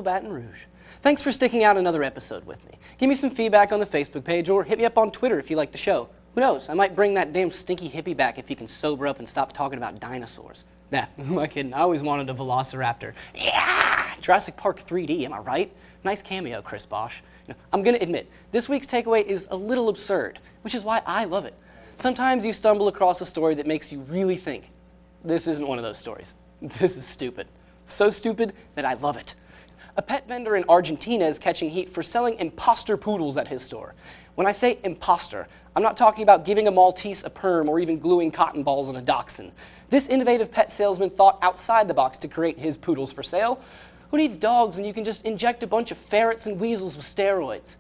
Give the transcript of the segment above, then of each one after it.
beautiful Baton Rouge. Thanks for sticking out another episode with me. Give me some feedback on the Facebook page or hit me up on Twitter if you like the show. Who knows, I might bring that damn stinky hippie back if he can sober up and stop talking about dinosaurs. Nah, who am I kidding? I always wanted a velociraptor. Yeah! Jurassic Park 3D, am I right? Nice cameo, Chris Bosch. I'm gonna admit, this week's takeaway is a little absurd, which is why I love it. Sometimes you stumble across a story that makes you really think. This isn't one of those stories. This is stupid. So stupid that I love it. A pet vendor in Argentina is catching heat for selling imposter poodles at his store. When I say imposter, I'm not talking about giving a Maltese a perm or even gluing cotton balls on a dachshund. This innovative pet salesman thought outside the box to create his poodles for sale. Who needs dogs when you can just inject a bunch of ferrets and weasels with steroids?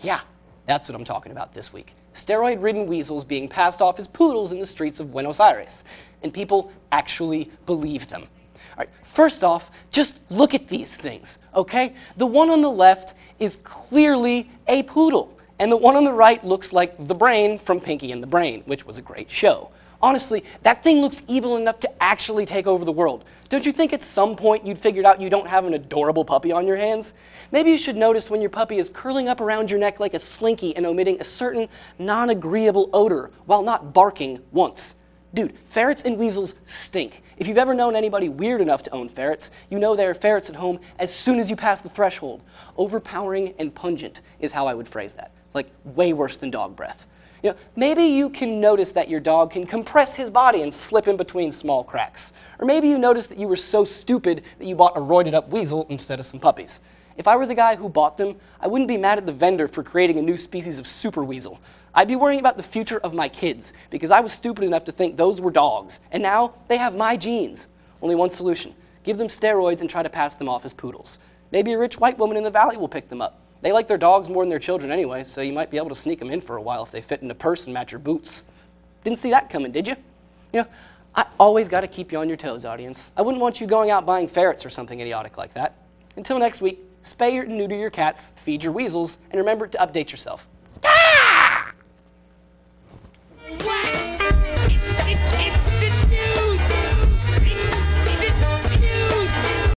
Yeah, that's what I'm talking about this week. Steroid-ridden weasels being passed off as poodles in the streets of Buenos Aires. And people actually believe them. All right, first off, just look at these things, okay? The one on the left is clearly a poodle, and the one on the right looks like the brain from Pinky and the Brain, which was a great show. Honestly, that thing looks evil enough to actually take over the world. Don't you think at some point you'd figured out you don't have an adorable puppy on your hands? Maybe you should notice when your puppy is curling up around your neck like a slinky and emitting a certain non-agreeable odor while not barking once. Dude, ferrets and weasels stink. If you've ever known anybody weird enough to own ferrets, you know there are ferrets at home as soon as you pass the threshold. Overpowering and pungent is how I would phrase that. Like, way worse than dog breath. You know, maybe you can notice that your dog can compress his body and slip in between small cracks. Or maybe you noticed that you were so stupid that you bought a roided up weasel instead of some puppies. If I were the guy who bought them, I wouldn't be mad at the vendor for creating a new species of super weasel. I'd be worrying about the future of my kids because I was stupid enough to think those were dogs, and now they have my genes. Only one solution: give them steroids and try to pass them off as poodles. Maybe a rich white woman in the valley will pick them up. They like their dogs more than their children anyway, so you might be able to sneak them in for a while if they fit in a purse and match your boots. Didn't see that coming, did you? You know, I always got to keep you on your toes, audience. I wouldn't want you going out buying ferrets or something idiotic like that. Until next week, spay or neuter your cats, feed your weasels, and remember to update yourself.